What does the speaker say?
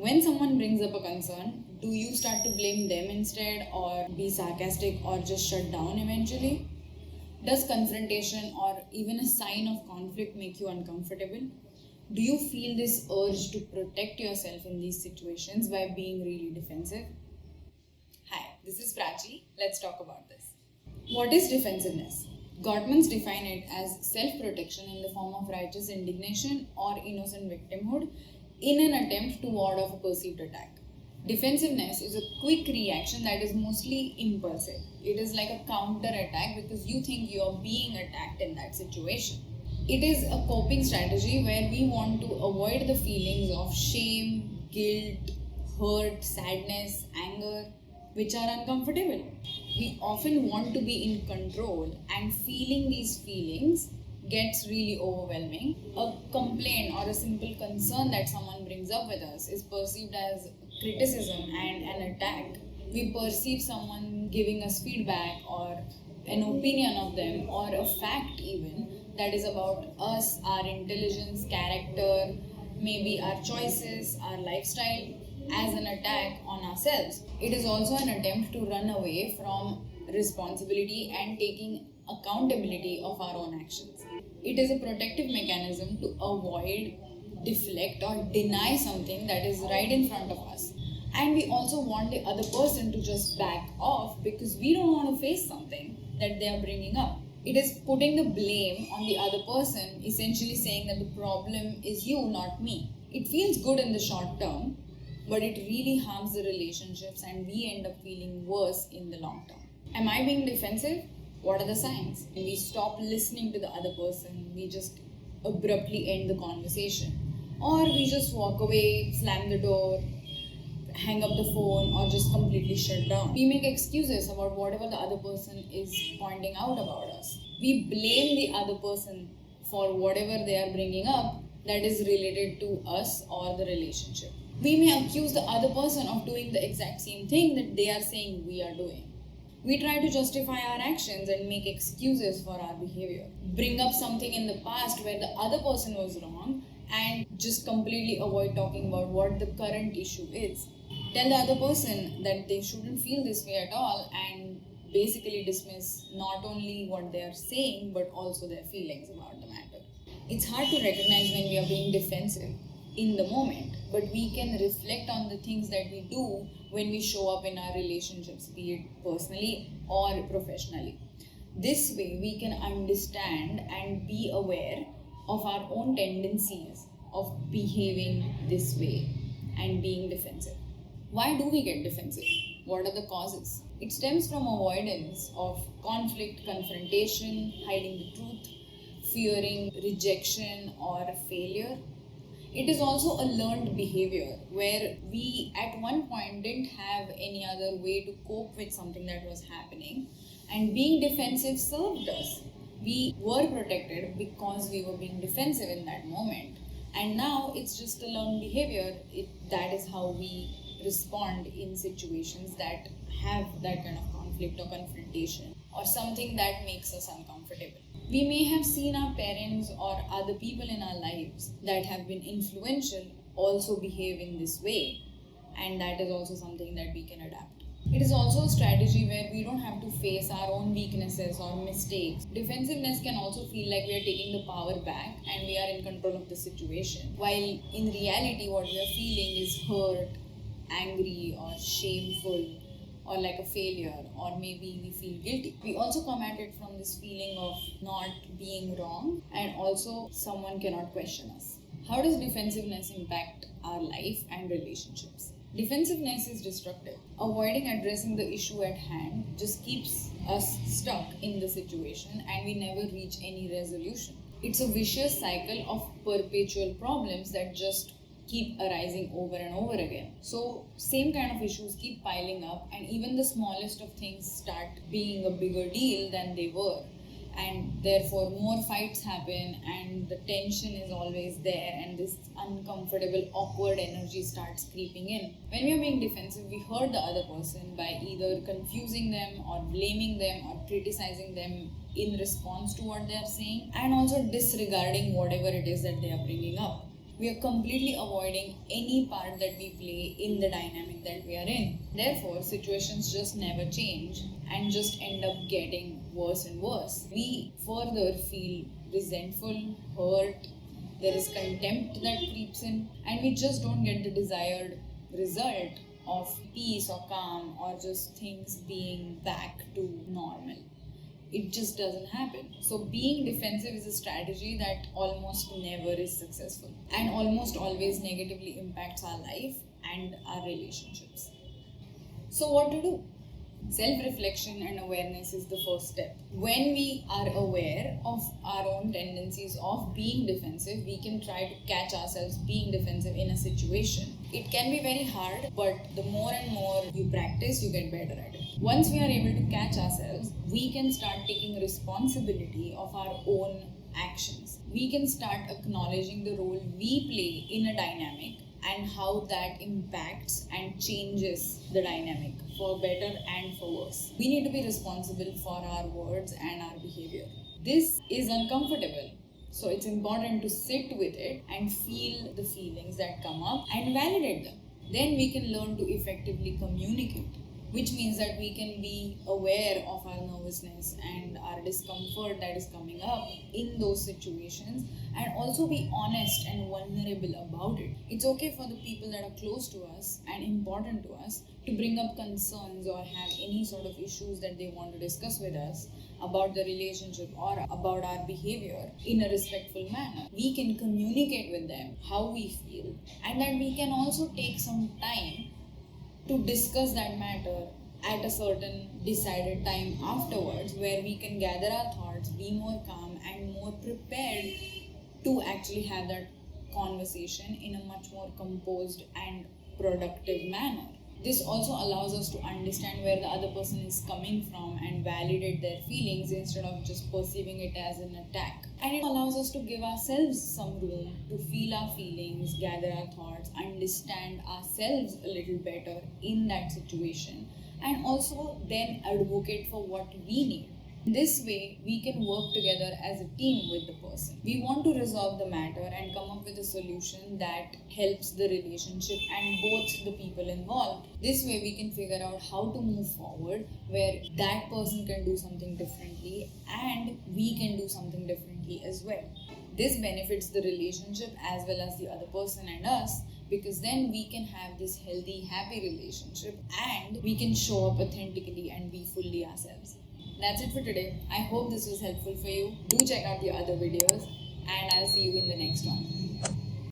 When someone brings up a concern, do you start to blame them instead, or be sarcastic, or just shut down eventually? Does confrontation or even a sign of conflict make you uncomfortable? Do you feel this urge to protect yourself in these situations by being really defensive? Hi, this is Prachi. Let's talk about this. What is defensiveness? Gottman's define it as self-protection in the form of righteous indignation or innocent victimhood in an attempt to ward off a perceived attack. Defensiveness is a quick reaction that is mostly impulsive. It is like a counter attack because you think you are being attacked in that situation. It is a coping strategy where we want to avoid the feelings of shame, guilt, hurt, sadness, anger, which are uncomfortable. We often want to be in control, and feeling these feelings gets really overwhelming. A complaint or a simple concern that someone brings up with us is perceived as criticism and an attack. We perceive someone giving us feedback or an opinion of them or a fact even that is about us, our intelligence, character, maybe our choices, our lifestyle as an attack on ourselves. It is also an attempt to run away from responsibility and taking accountability of our own actions. It is a protective mechanism to avoid, deflect, or deny something that is right in front of us. And we also want the other person to just back off because we don't want to face something that they are bringing up. It is putting the blame on the other person, essentially saying that the problem is you, not me. It feels good in the short term, but it really harms the relationships and we end up feeling worse in the long term. Am I being defensive? What are the signs? When we stop listening to the other person, we just abruptly end the conversation. Or we just walk away, slam the door, hang up the phone, or just completely shut down. We make excuses about whatever the other person is pointing out about us. We blame the other person for whatever they are bringing up that is related to us or the relationship. We may accuse the other person of doing the exact same thing that they are saying we are doing. We try to justify our actions and make excuses for our behavior. Bring up something in the past where the other person was wrong and just completely avoid talking about what the current issue is. Tell the other person that they shouldn't feel this way at all and basically dismiss not only what they are saying but also their feelings about the matter. It's hard to recognize when we are being defensive in the moment, but we can reflect on the things that we do when we show up in our relationships, be it personally or professionally. This way, we can understand and be aware of our own tendencies of behaving this way and being defensive. Why do we get defensive? What are the causes? It stems from avoidance of conflict, confrontation, hiding the truth, fearing rejection or failure. It is also a learned behavior where we at one point didn't have any other way to cope with something that was happening, and being defensive served us. We were protected because we were being defensive in that moment, and now it's just a learned behavior. That is how we respond in situations that have that kind of conflict or confrontation or something that makes us uncomfortable. We may have seen our parents or other people in our lives that have been influential also behave in this way, and that is also something that we can adapt. It is also a strategy where we don't have to face our own weaknesses or mistakes. Defensiveness can also feel like we are taking the power back and we are in control of the situation, while in reality, what we are feeling is hurt, angry, or shameful, or like a failure, or maybe we feel guilty. We also come at it from this feeling of not being wrong, and also someone cannot question us. How does defensiveness impact our life and relationships? Defensiveness is destructive. Avoiding addressing the issue at hand just keeps us stuck in the situation and we never reach any resolution. It's a vicious cycle of perpetual problems that just keep arising over and over again. So same kind of issues keep piling up, and even the smallest of things start being a bigger deal than they were, and therefore more fights happen and the tension is always there, and this uncomfortable awkward energy starts creeping in. When we are being defensive, we hurt the other person by either confusing them or blaming them or criticizing them in response to what they are saying, and also disregarding whatever it is that they are bringing up. We are completely avoiding any part that we play in the dynamic that we are in. Therefore, situations just never change and just end up getting worse and worse. We further feel resentful, hurt, there is contempt that creeps in, and we just don't get the desired result of peace or calm or just things being back to normal. It just doesn't happen. So, being defensive is a strategy that almost never is successful and almost always negatively impacts our life and our relationships. So, what to do? Self reflection and awareness is the first step. When we are aware of our own tendencies of being defensive, we can try to catch ourselves being defensive in a situation. It can be very hard, but the more and more you practice, you get better at it. Once we are able to catch ourselves, we can start taking responsibility of our own actions. We can start acknowledging the role we play in a dynamic and how that impacts and changes the dynamic for better and for worse. We need to be responsible for our words and our behavior. This is uncomfortable. So it's important to sit with it and feel the feelings that come up and validate them. Then we can learn to effectively communicate, which means that we can be aware of our nervousness and our discomfort that is coming up in those situations and also be honest and vulnerable about it. It's okay for the people that are close to us and important to us to bring up concerns or have any sort of issues that they want to discuss with us about the relationship or about our behavior in a respectful manner. We can communicate with them how we feel, and that we can also take some time to discuss that matter at a certain decided time afterwards, where we can gather our thoughts, be more calm and more prepared to actually have that conversation in a much more composed and productive manner. This also allows us to understand where the other person is coming from and validate their feelings instead of just perceiving it as an attack. And it allows us to give ourselves some room to feel our feelings, gather our thoughts, understand ourselves a little better in that situation, and also then advocate for what we need. This way, we can work together as a team with the person. We want to resolve the matter and come up with a solution that helps the relationship and both the people involved. This way, we can figure out how to move forward where that person can do something differently and we can do something differently as well. This benefits the relationship as well as the other person and us, because then we can have this healthy, happy relationship and we can show up authentically and be fully ourselves. That's it for today. I hope this was helpful for you. Do check out the other videos and I'll see you in the next one.